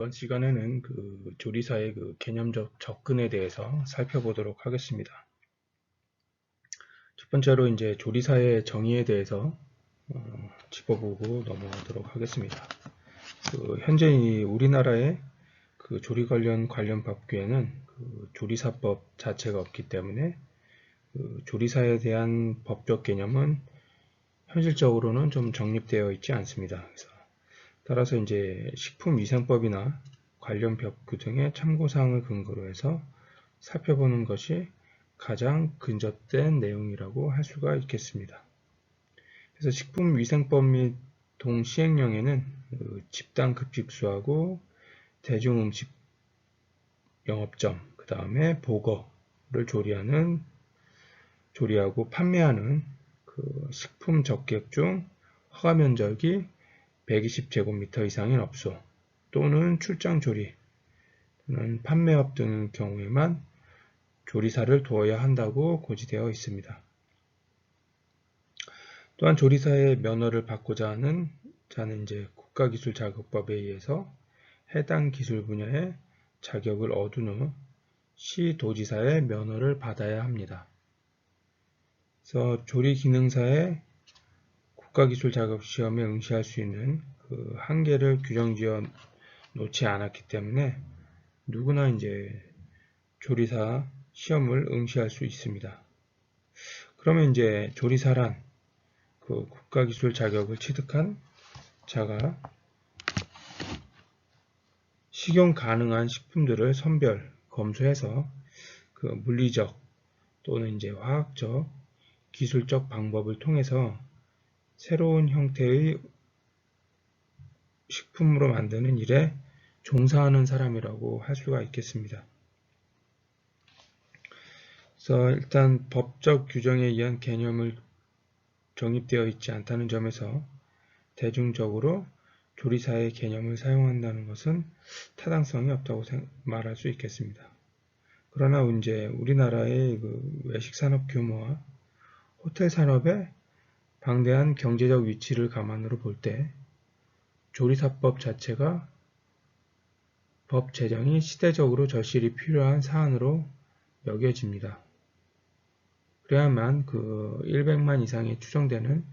이번 시간에는 조리사의 개념적 접근에 대해서 살펴보도록 하겠습니다. 첫 번째로 이제 조리사의 정의에 대해서 짚어보고 넘어가도록 하겠습니다. 현재 우리나라의 조리 관련 법규에는 조리사법 자체가 없기 때문에 조리사에 대한 법적 개념은 현실적으로는 좀 정립되어 있지 않습니다. 따라서 이제 식품위생법이나 관련 법규 등의 참고사항을 근거로 해서 살펴보는 것이 가장 근접된 내용이라고 할 수가 있겠습니다. 그래서 식품위생법 및 동시행령에는 집단급식소하고 대중음식 영업점, 그 다음에 보거를 조리하고 판매하는 식품 적객 중 허가 면적이 120제곱미터 이상인 업소 또는 출장 조리 또는 판매업 등의 경우에만 조리사를 두어야 한다고 고지되어 있습니다. 또한 조리사의 면허를 받고자 하는 자는 이제 국가기술자격법에 의해서 해당 기술 분야의 자격을 얻은 후 시도지사의 면허를 받아야 합니다. 그래서 조리기능사의 국가기술자격시험에 응시할 수 있는 한계를 규정지어 놓지 않았기 때문에 누구나 이제 조리사 시험을 응시할 수 있습니다. 그러면 이제 조리사란 국가기술 자격을 취득한 자가 식용 가능한 식품들을 선별, 검수해서 물리적 또는 이제 화학적, 기술적 방법을 통해서 새로운 형태의 식품으로 만드는 일에 종사하는 사람이라고 할 수가 있겠습니다. 그래서 일단 법적 규정에 의한 개념을 정립되어 있지 않다는 점에서 대중적으로 조리사의 개념을 사용한다는 것은 타당성이 없다고 말할 수 있겠습니다. 그러나 이제 우리나라의 외식산업 규모와 호텔 산업의 방대한 경제적 위치를 감안으로 볼 때 조리사법 자체가 법 제정이 시대적으로 절실히 필요한 사안으로 여겨집니다. 그래야만 100만 이상이 추정되는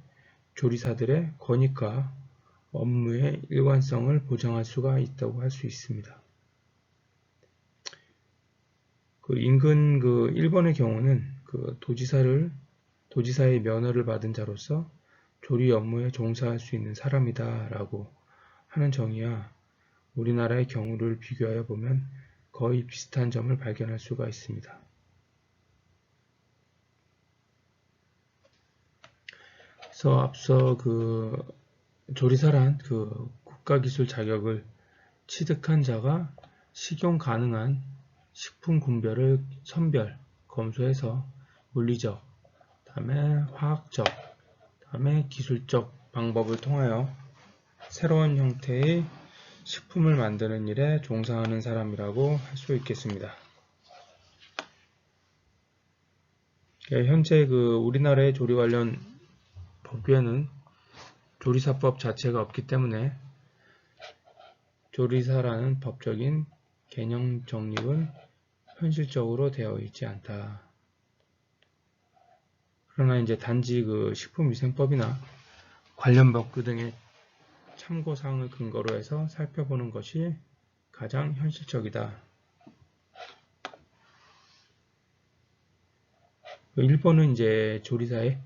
조리사들의 권익과 업무의 일관성을 보장할 수가 있다고 할 수 있습니다. 인근 일본의 경우는 도지사의 면허를 받은 자로서 조리 업무에 종사할 수 있는 사람이다 라고 하는 정의와 우리나라의 경우를 비교하여 보면 거의 비슷한 점을 발견할 수가 있습니다. 그래서 앞서 조리사란 국가기술 자격을 취득한 자가 식용 가능한 식품 군별을 선별, 검수해서 물리적, 다음에 화학적, 다음에 기술적 방법을 통하여 새로운 형태의 식품을 만드는 일에 종사하는 사람이라고 할 수 있겠습니다. 현재 우리나라의 조리 관련 법규에는 조리사법 자체가 없기 때문에 조리사라는 법적인 개념 정립은 현실적으로 되어 있지 않다. 그러나 이제 단지 식품위생법이나 관련 법규 등의 참고사항을 근거로 해서 살펴보는 것이 가장 현실적이다. 일본은 이제 조리사를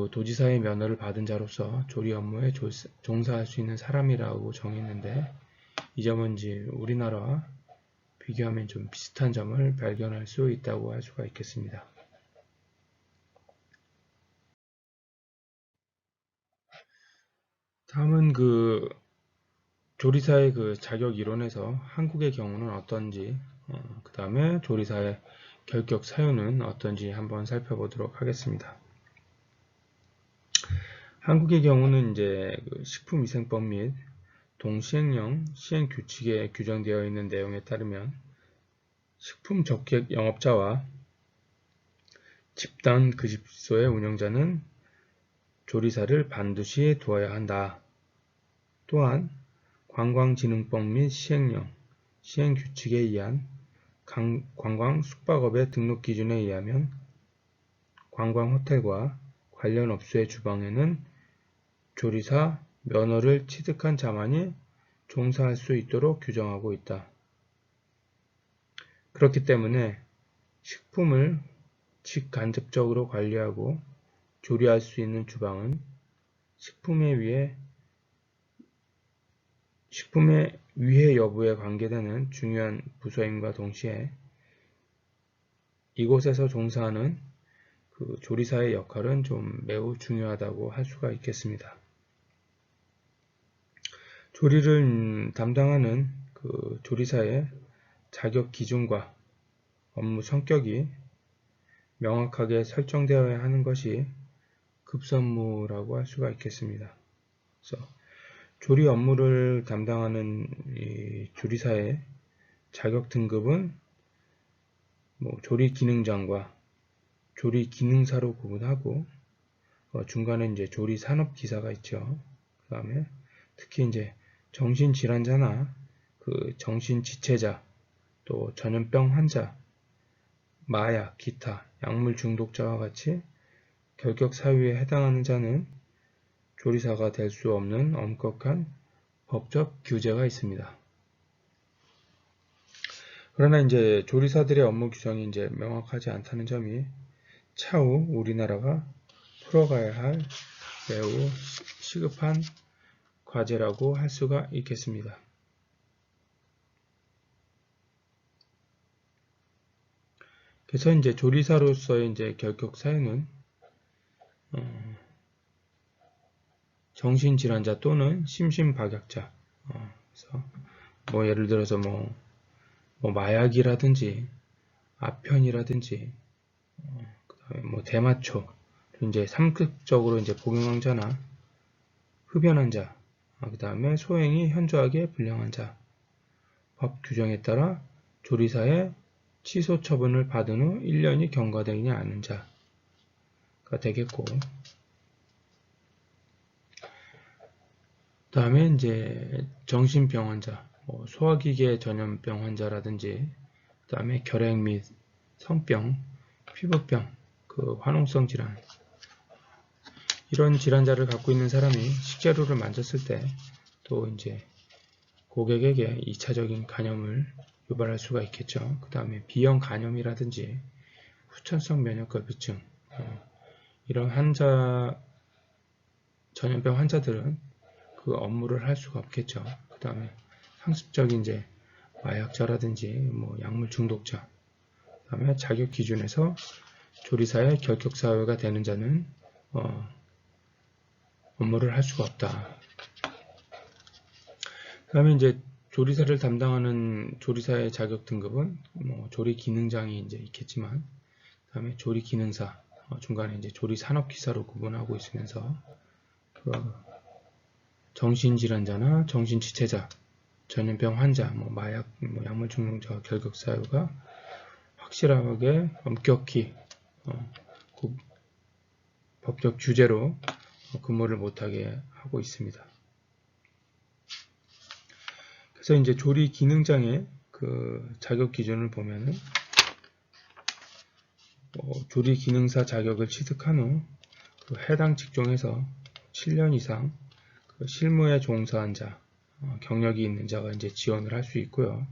도지사의 면허를 받은 자로서 조리 업무에 종사할 수 있는 사람이라고 정했는데 이 점은 이제 우리나라와 비교하면 좀 비슷한 점을 발견할 수 있다고 할 수가 있겠습니다. 다음은 조리사의 자격 이론에서 한국의 경우는 어떤지, 그 다음에 조리사의 결격 사유는 어떤지 한번 살펴보도록 하겠습니다. 한국의 경우는 이제 식품위생법 및 동시행령 시행규칙에 규정되어 있는 내용에 따르면 식품 적객 영업자와 집단 급식소의 운영자는 조리사를 반드시 두어야 한다. 또한 관광진흥법 및 시행령, 시행규칙에 의한 관광 숙박업의 등록 기준에 의하면 관광호텔과 관련 업소의 주방에는 조리사 면허를 취득한 자만이 종사할 수 있도록 규정하고 있다. 그렇기 때문에 식품을 직간접적으로 관리하고 조리할 수 있는 주방은 식품의 위해 여부에 관계되는 중요한 부서임과 동시에 이곳에서 종사하는 그 조리사의 역할은 좀 매우 중요하다고 할 수가 있겠습니다. 조리를 담당하는 그 조리사의 자격 기준과 업무 성격이 명확하게 설정되어야 하는 것이 급선무라고 할 수가 있겠습니다. 그래서 조리 업무를 담당하는 이 조리사의 자격 등급은 조리 기능장과 조리 기능사로 구분하고 중간에 이제 조리 산업 기사가 있죠. 그 다음에 특히 이제 정신질환자나 그 정신지체자, 또 전염병 환자, 마약, 기타, 약물 중독자와 같이 결격 사유에 해당하는 자는 조리사가 될 수 없는 엄격한 법적 규제가 있습니다. 그러나 이제 조리사들의 업무 규정이 이제 명확하지 않다는 점이 차후 우리나라가 풀어가야 할 매우 시급한 과제라고 할 수가 있겠습니다. 그래서 이제 조리사로서의 이제 결격 사유는 정신질환자 또는 심신박약자, 그래서 예를 들어서 마약이라든지 아편이라든지 그다음에 대마초, 이제 삼극적으로 이제 복용환자나 흡연한 자, 그다음에 소행이 현저하게 불량한 자, 법 규정에 따라 조리사의 취소 처분을 받은 후 1년이 경과되지 않은 자가 되겠고, 그 다음에 이제 정신병 환자, 소화기계 전염병 환자라든지, 그 다음에 결핵 및 성병, 피부병, 그 화농성 질환, 이런 질환자를 갖고 있는 사람이 식재료를 만졌을 때 또 이제 고객에게 2차적인 간염을 유발할 수가 있겠죠. 그 다음에 B형 간염이라든지 후천성 면역결핍증, 이런 전염병 환자들은 그 업무를 할 수가 없겠죠. 그 다음에 상습적인 이제 마약자라든지 약물 중독자, 그 다음에 자격 기준에서 조리사의 결격 사유가 되는 자는 업무를 할 수가 없다. 그 다음에 이제 조리사를 담당하는 조리사의 자격 등급은 조리 기능장이 이제 있겠지만, 그 다음에 조리 기능사, 중간에 이제 조리 산업기사로 구분하고 있으면서 정신질환자나 정신지체자, 전염병 환자, 마약, 약물 중독자 결격 사유가 확실하게 엄격히 법적 규제로 근무를 못하게 하고 있습니다. 그래서 이제 조리 기능장의 그 자격 기준을 보면은 조리 기능사 자격을 취득한 후 그 해당 직종에서 7년 이상 그 실무에 종사한 자, 경력이 있는 자가 이제 지원을 할 수 있고요.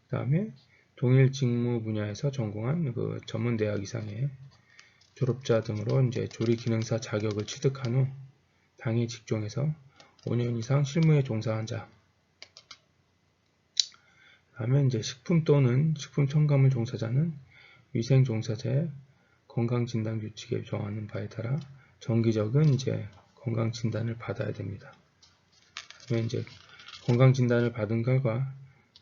그 다음에 동일 직무 분야에서 전공한 그 전문 대학 이상의 졸업자 등으로 이제 조리 기능사 자격을 취득한 후 당해 직종에서 5년 이상 실무에 종사한 자. 다음에 이제 식품 또는 식품 첨가물 종사자는 위생 종사자의 건강 진단 규칙에 정하는 바에 따라 정기적인 이제 건강 진단을 받아야 됩니다. 그러면 이제 건강 진단을 받은 결과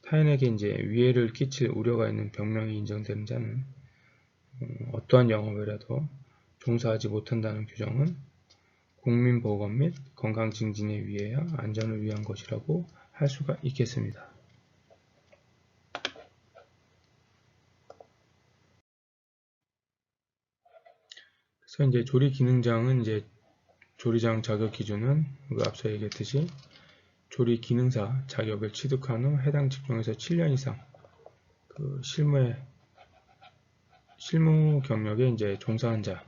타인에게 이제 위해를 끼칠 우려가 있는 병명이 인정되는 자는 어떠한 영업에라도 종사하지 못한다는 규정은 국민보건 및 건강 증진에 위하여 안전을 위한 것이라고 할 수가 있겠습니다. 그래서 이제 조리 기능장은 이제 조리장 자격 기준은 앞서 얘기했듯이 조리 기능사 자격을 취득한 후 해당 직종에서 7년 이상 그 실무 경력에 이제 종사한 자.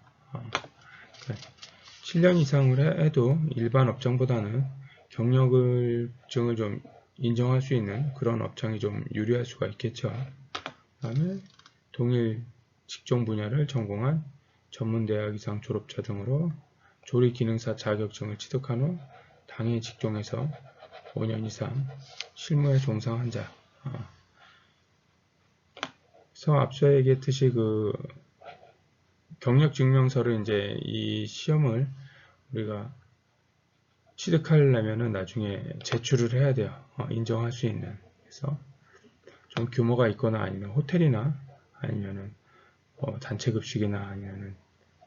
7년 이상을 해도 일반 업종보다는 경력증을 좀 인정할 수 있는 그런 업종이 좀 유리할 수가 있겠죠. 그다음에 동일 직종 분야를 전공한 전문대학 이상 졸업자 등으로 조리 기능사 자격증을 취득한 후 당해 직종에서 5년 이상 실무에 종사한 자. 그래서 앞서 얘기했듯이 그 경력 증명서를 이제 이 시험을 우리가 취득하려면은 나중에 제출을 해야 돼요. 인정할 수 있는. 그래서 좀 규모가 있거나 아니면 호텔이나 아니면은 단체급식이나 아니면은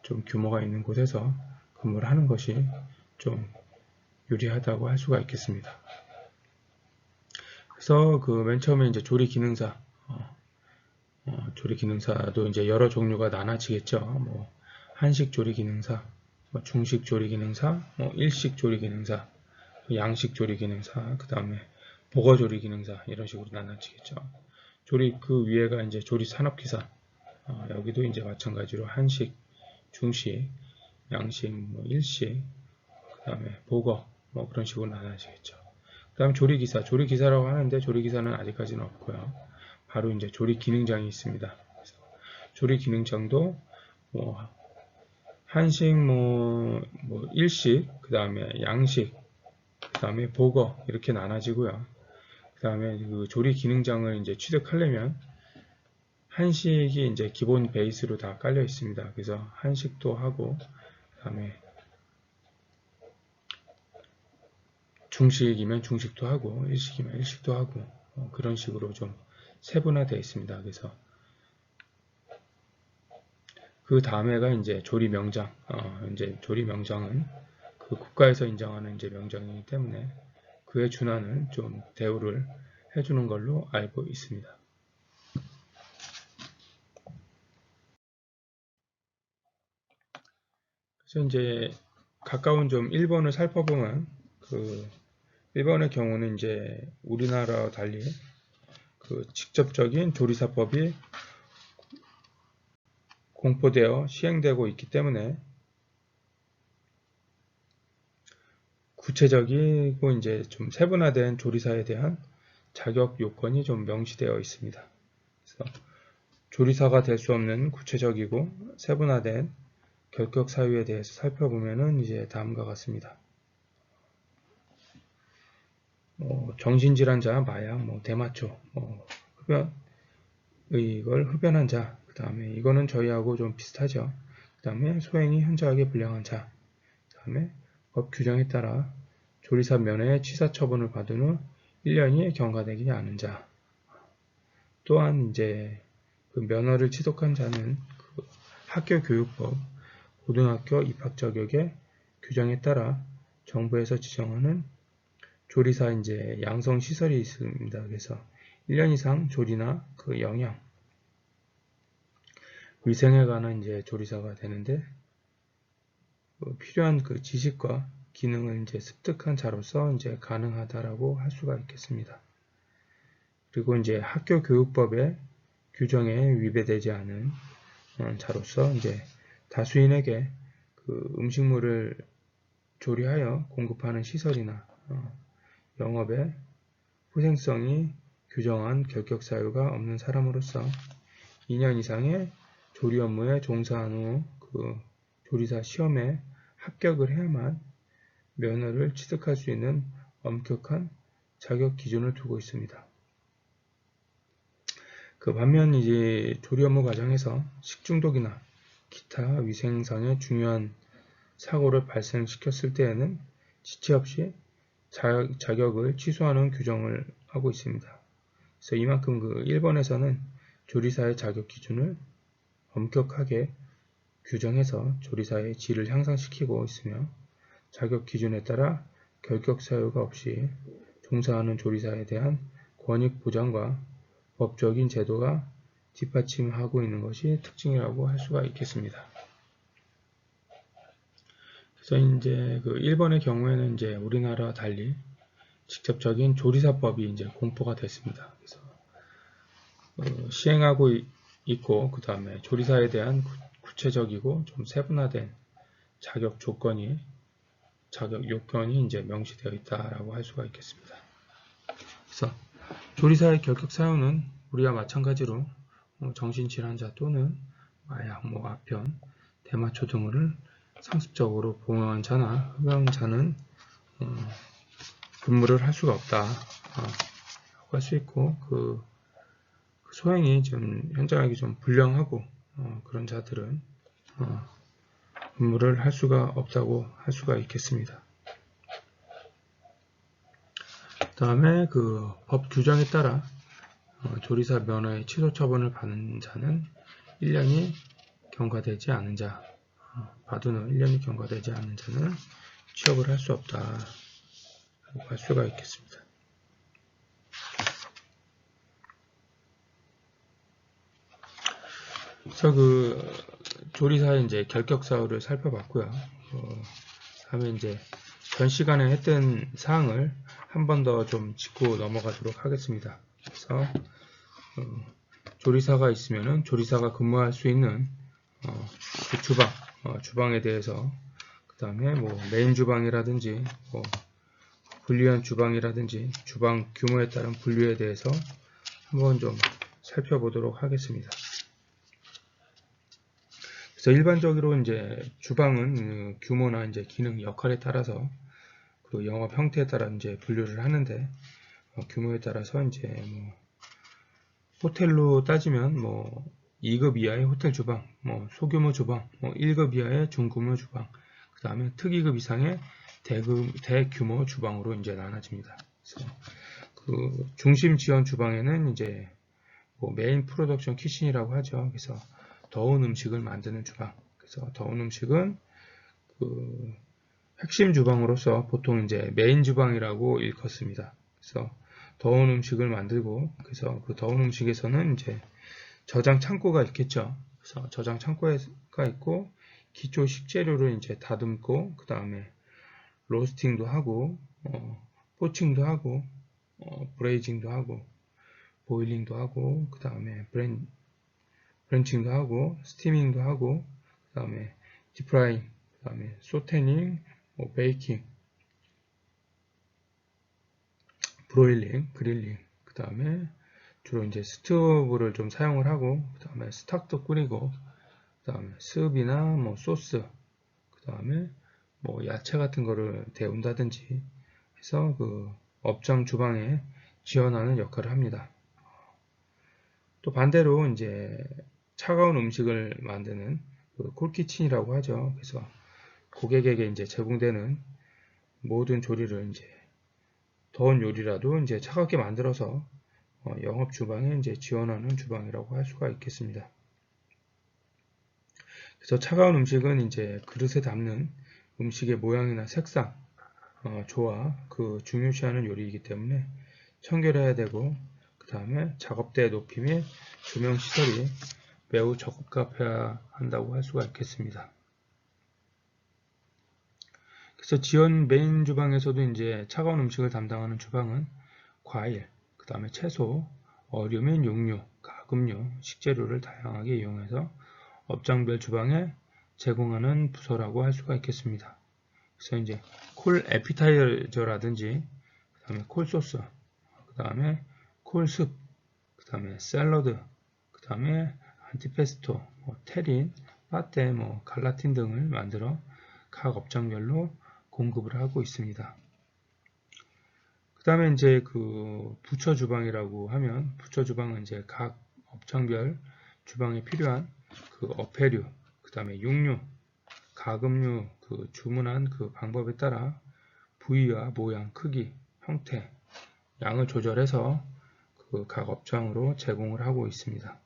좀 규모가 있는 곳에서 근무를 하는 것이 좀 유리하다고 할 수가 있겠습니다. 그래서 그 맨 처음에 이제 조리 기능사, 조리 기능사도 이제 여러 종류가 나눠지겠죠. 뭐 한식 조리 기능사, 뭐 중식 조리 기능사, 뭐 일식 조리 기능사, 양식 조리 기능사, 그 다음에 보거 조리 기능사 이런 식으로 나눠지겠죠. 조리 그 위에가 이제 조리 산업기사, 여기도 이제 마찬가지로 한식, 중식, 양식, 뭐 일식, 그 다음에 보거, 뭐 그런 식으로 나눠지겠죠. 그 다음에 조리기사, 조리기사라고 하는데 조리기사는 아직까지는 없고요. 바로 이제 조리 기능장이 있습니다. 그래서 조리 기능장도 뭐 한식, 뭐 일식, 그 다음에 양식, 그 다음에 보거 이렇게 나눠지고요. 그 다음에 그 조리 기능장을 이제 취득하려면 한식이 이제 기본 베이스로 다 깔려 있습니다. 그래서 한식도 하고, 그 다음에 중식이면 중식도 하고, 일식이면 일식도 하고, 그런 식으로 좀 세분화되어 있습니다. 그래서 그 다음에가 이제 조리 명장. 이제 조리 명장은 그 국가에서 인정하는 이제 명장이기 때문에 그에 준하는 좀 대우를 해주는 걸로 알고 있습니다. 그래서 이제 가까운 좀 일본을 살펴보면 그 일본의 경우는 이제 우리나라와 달리 그 직접적인 조리사법이 공포되어 시행되고 있기 때문에 구체적이고 이제 좀 세분화된 조리사에 대한 자격 요건이 좀 명시되어 있습니다. 그래서 조리사가 될 수 없는 구체적이고 세분화된 결격 사유에 대해서 살펴보면은 이제 다음과 같습니다. 정신질환자, 마약, 대마초, 흡연한 자, 그 다음에 이거는 저희하고 좀 비슷하죠. 그 다음에 소행이 현저하게 불량한 자, 그 다음에 법 규정에 따라 조리사 면회 취사 처분을 받은 후 1년이 경과되지 않은 자, 또한 이제 그 면허를 취득한 자는 그 학교교육법 고등학교 입학 자격의 규정에 따라 정부에서 지정하는 조리사 이제 양성 시설이 있습니다. 그래서 1년 이상 조리나 그 영양, 위생에 관한 이제 조리사가 되는데 필요한 그 지식과 기능을 이제 습득한 자로서 이제 가능하다라고 할 수가 있겠습니다. 그리고 이제 학교교육법의 규정에 위배되지 않은 자로서 이제 다수인에게 그 음식물을 조리하여 공급하는 시설이나 영업의 후생성이 규정한 결격 사유가 없는 사람으로서 2년 이상의 조리 업무에 종사한 후 그 조리사 시험에 합격을 해야만 면허를 취득할 수 있는 엄격한 자격 기준을 두고 있습니다. 그 반면 이제 조리 업무 과정에서 식중독이나 기타 위생상의 중요한 사고를 발생시켰을 때에는 지체 없이 자격을 취소하는 규정을 하고 있습니다. 그래서 이만큼 그 일본에서는 조리사의 자격 기준을 엄격하게 규정해서 조리사의 질을 향상시키고 있으며 자격 기준에 따라 결격 사유가 없이 종사하는 조리사에 대한 권익 보장과 법적인 제도가 뒷받침하고 있는 것이 특징이라고 할 수가 있겠습니다. 그래서 이제 그 일본의 경우에는 이제 우리나라와 달리 직접적인 조리사법이 이제 공포가 됐습니다. 그래서 시행하고 있고, 그 다음에 조리사에 대한 구체적이고 좀 세분화된 자격 요건이 이제 명시되어 있다라고 할 수가 있겠습니다. 그래서 조리사의 결격 사유는 우리와 마찬가지로 정신질환자 또는 마약, 아편, 대마초 등을 상습적으로 복용한 자나 흡연한 자는 근무를 할 수가 없다 라고 할 수 있고, 그 소행이 좀 현저하게 좀 불량하고 그런 자들은 근무를 할 수가 없다고 할 수가 있겠습니다. 그 다음에 그 법 규정에 따라 조리사 면허의 취소 처분을 받는 자는 1년이 경과되지 않은 자, 받은 후 1년이 경과되지 않은 자는 취업을 할 수 없다 라고 할 수가 있겠습니다. 그래서 그 조리사의 이제 결격 사유를 살펴봤고요. 다음에 이제 전 시간에 했던 사항을 한 번 더 좀 짚고 넘어가도록 하겠습니다. 그래서 조리사가 있으면은 조리사가 근무할 수 있는 그 주방에 대해서, 그 다음에 메인 주방이라든지 분리한 주방이라든지 주방 규모에 따른 분류에 대해서 한번 좀 살펴보도록 하겠습니다. 그래서 일반적으로 이제 주방은 규모나 이제 기능, 역할에 따라서 그 영업 형태에 따라 이제 분류를 하는데, 규모에 따라서 이제 호텔로 따지면 2급 이하의 호텔 주방, 소규모 주방, 1급 이하의 중규모 주방, 그 다음에 특이급 이상의 대규모 주방으로 이제 나눠집니다. 그래서 그 중심 지원 주방에는 이제 메인 프로덕션 키친이라고 하죠. 그래서 더운 음식을 만드는 주방. 그래서 더운 음식은 그 핵심 주방으로서 보통 이제 메인 주방이라고 일컫습니다. 그래서 더운 음식을 만들고, 그래서 그 더운 음식에서는 이제 저장 창고가 있겠죠. 그래서 저장 창고가 있고, 기초 식재료를 이제 다듬고, 그 다음에 로스팅도 하고, 포칭도 하고, 브레이징도 하고, 보일링도 하고, 그 다음에 브랜칭도 하고, 스티밍도 하고, 그 다음에 디프라잉, 그 다음에 소테닝, 베이킹, 브로일링, 그릴링, 그 다음에 주로 이제 스토브를 좀 사용을 하고, 그 다음에 스탁도 끓이고, 그 다음에 스프나 소스, 그 다음에 야채 같은 거를 데운다든지 해서 그 업장 주방에 지원하는 역할을 합니다. 또 반대로 이제 차가운 음식을 만드는 그 콜키친이라고 하죠. 그래서 고객에게 이제 제공되는 모든 조리를 이제 더운 요리라도 이제 차갑게 만들어서 영업 주방에 이제 지원하는 주방이라고 할 수가 있겠습니다. 그래서 차가운 음식은 이제 그릇에 담는 음식의 모양이나 색상, 조화, 그 중요시하는 요리이기 때문에 청결해야 되고, 그 다음에 작업대 높이 및 조명 시설이 매우 적합해야 한다고 할 수가 있겠습니다. 그래서 지원 메인 주방에서도 이제 차가운 음식을 담당하는 주방은 과일, 그 다음에 채소, 어류 및 육류, 가금류, 식재료를 다양하게 이용해서 업장별 주방에 제공하는 부서라고 할 수가 있겠습니다. 그래서 이제 콜 에피타이저라든지, 그 다음에 콜 소스, 그 다음에 콜 숲, 그 다음에 샐러드, 그 다음에 안티페스토, 테린, 파테, 갈라틴 등을 만들어 각 업장별로 공급을 하고 있습니다. 그 다음에 이제 그 부처 주방이라고 하면, 부처 주방은 이제 각 업장별 주방에 필요한 그 어패류, 그 다음에 육류, 가금류, 그 주문한 그 방법에 따라 부위와 모양, 크기, 형태, 양을 조절해서 그 각 업장으로 제공을 하고 있습니다.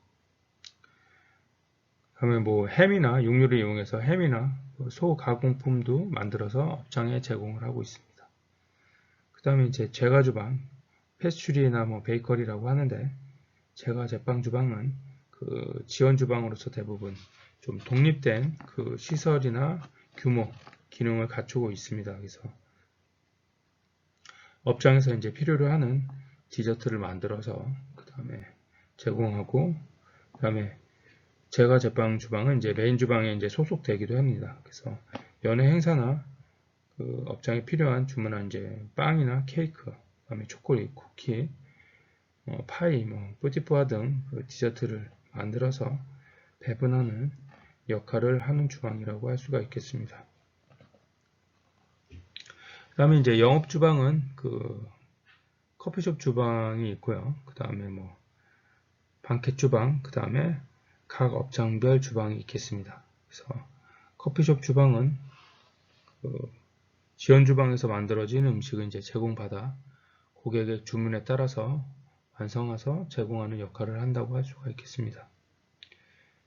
그다음에 햄이나 육류를 이용해서 햄이나 소 가공품도 만들어서 업장에 제공을 하고 있습니다. 그 다음에 이제 제과 주방, 패스츄리나 베이커리라고 하는데, 제과 제빵 주방은 그 지원 주방으로서 대부분 좀 독립된 그 시설이나 규모, 기능을 갖추고 있습니다. 그래서 업장에서 이제 필요로 하는 디저트를 만들어서 그 다음에 제공하고, 그 다음에 제과 제빵 주방은 이제 메인 주방에 이제 소속되기도 합니다. 그래서 연회 행사나 그 업장에 필요한 주문한 이제 빵이나 케이크, 그 다음에 초콜릿, 쿠키, 파이, 뿌디푸아 등 그 디저트를 만들어서 배분하는 역할을 하는 주방이라고 할 수가 있겠습니다. 그 다음에 이제 영업 주방은 그 커피숍 주방이 있고요. 그 다음에 방켓 주방, 그 다음에 각 업장별 주방이 있겠습니다. 그래서 커피숍 주방은 그 지원 주방에서 만들어진 음식을 이제 제공받아 고객의 주문에 따라서 완성해서 제공하는 역할을 한다고 할 수가 있겠습니다.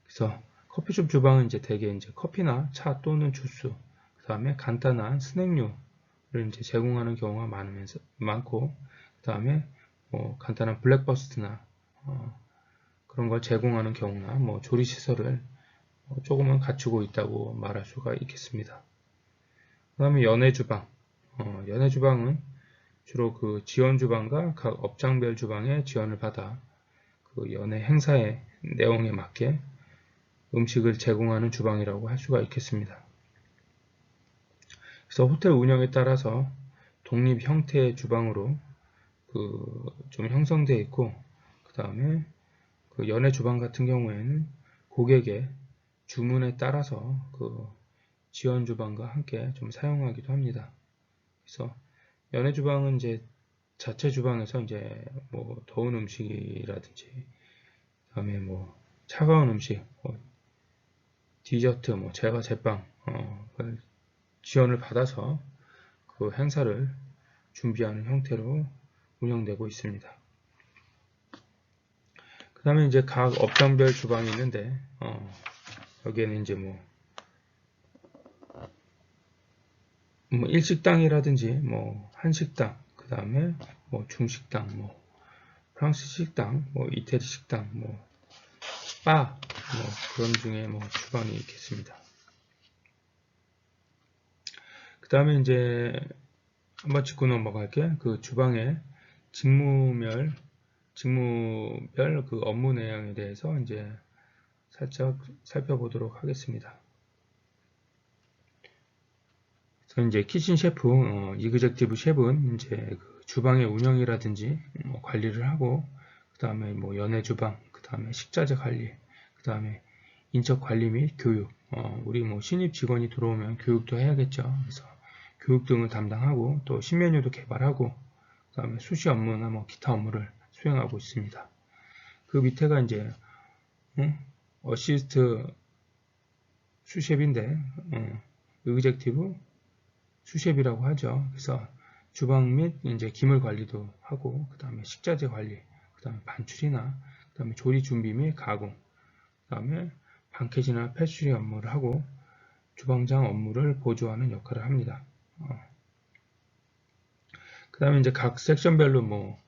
그래서 커피숍 주방은 이제 대개 이제 커피나 차 또는 주스, 그 다음에 간단한 스낵류를 이제 제공하는 경우가 많고, 그 다음에 간단한 블랙버스트나 그런 걸 제공하는 경우나 조리 시설을 조금은 갖추고 있다고 말할 수가 있겠습니다. 그 다음에 연회 주방, 연회 주방은 주로 그 지원 주방과 각 업장별 주방의 지원을 받아 그 연회 행사의 내용에 맞게 음식을 제공하는 주방이라고 할 수가 있겠습니다. 그래서 호텔 운영에 따라서 독립 형태의 주방으로 좀 형성되어 있고, 그 다음에 그 연회 주방 같은 경우에는 고객의 주문에 따라서 그 지원 주방과 함께 좀 사용하기도 합니다. 그래서 연회 주방은 이제 자체 주방에서 이제 더운 음식이라든지, 그다음에 차가운 음식, 디저트, 제과 제빵 지원을 받아서 그 행사를 준비하는 형태로 운영되고 있습니다. 그 다음에 이제 각 업장별 주방이 있는데, 여기에는 이제 일식당이라든지, 한식당, 그 다음에 중식당, 프랑스 식당, 이태리 식당, 바, 그런 중에 주방이 있겠습니다. 그 다음에 이제 한번 짚고 넘어갈게. 그 주방의 직무별 그 업무 내용에 대해서 이제 살짝 살펴보도록 하겠습니다. 그래서 이제 키친 셰프, 이그젝티브 셰프는 이제 그 주방의 운영이라든지 관리를 하고, 그 다음에 연회 주방, 그 다음에 식자재 관리, 그 다음에 인적 관리 및 교육, 우리 신입 직원이 들어오면 교육도 해야겠죠. 그래서 교육 등을 담당하고, 또 신메뉴도 개발하고, 그 다음에 수시 업무나 기타 업무를 수행하고 있습니다. 그 밑에가 이제 어시스트 수셰프인데, 이그젝티브 수셰프라고 하죠. 그래서 주방 및 이제 기물 관리도 하고, 그 다음에 식자재 관리, 그 다음에 반출이나, 그 다음에 조리 준비 및 가공, 그 다음에 방켓이나 패스트리 업무를 하고, 주방장 업무를 보조하는 역할을 합니다. 그 다음에 이제 각 섹션별로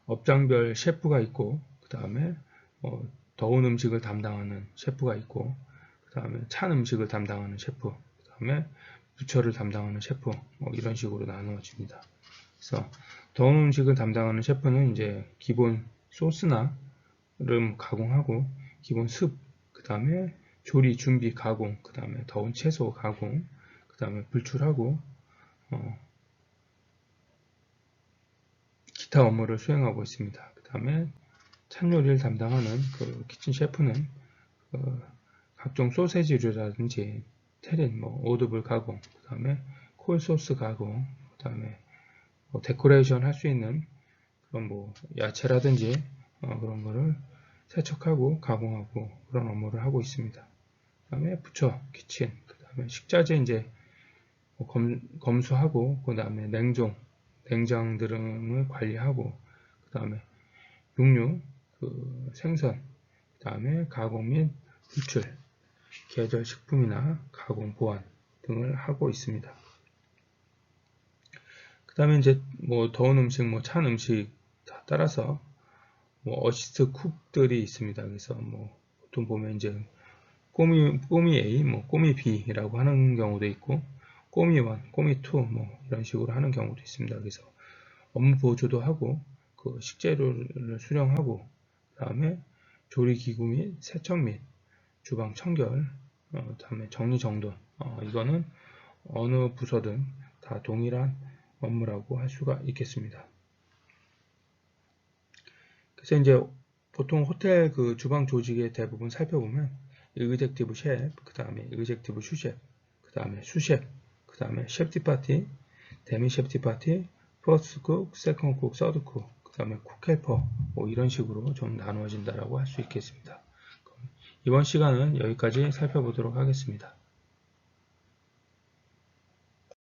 업장별 셰프가 있고, 그 다음에 더운 음식을 담당하는 셰프가 있고, 그 다음에 찬 음식을 담당하는 셰프, 그 다음에 부처를 담당하는 셰프, 이런 식으로 나누어집니다. 그래서 더운 음식을 담당하는 셰프는 이제 기본 소스나 를 가공하고, 기본 습, 그 다음에 조리 준비 가공, 그 다음에 더운 채소 가공, 그 다음에 불출하고 기타 업무를 수행하고 있습니다. 그 다음에 찬 요리를 담당하는 그 키친 셰프는 각종 소세지류라든지 테린, 오드블 가공, 그 다음에 콜소스 가공, 그 다음에 데코레이션 할 수 있는 그런 야채라든지 그런 거를 세척하고 가공하고 그런 업무를 하고 있습니다. 그 다음에 부처, 키친, 그 다음에 식자재 이제 검수하고, 그 다음에 냉장 등을 관리하고, 그 다음에 육류, 그 생선, 그 다음에 가공 및 유출, 계절 식품이나 가공 보안 등을 하고 있습니다. 그 다음에 이제 더운 음식, 찬 음식 따라서 어시스트 쿡들이 있습니다. 그래서 보통 보면 이제 꼬미 A, 꼬미 B라고 하는 경우도 있고, 꼬미 1, 꼬미 2 뭐 이런 식으로 하는 경우도 있습니다. 그래서 업무 보조도 하고 그 식재료를 수령하고 그다음에 조리 기구 및 세척 및 주방 청결, 다음에 정리정돈, 이거는 어느 부서든 다 동일한 업무라고 할 수가 있겠습니다. 그래서 이제 보통 호텔 그 주방 조직의 대부분 살펴보면 의젝티브 셰프, 그 다음에 의젝티브 슈셰프, 그 다음에 수셰프, 그 다음에 셰프티파티, 데미 셰프티파티, 퍼스트 쿡, 세컨드 쿡, 서드 쿡, 그 다음에 쿡 헬퍼 뭐 이런 식으로 좀 나누어진다라고 할 수 있겠습니다. 이번 시간은 여기까지 살펴보도록 하겠습니다.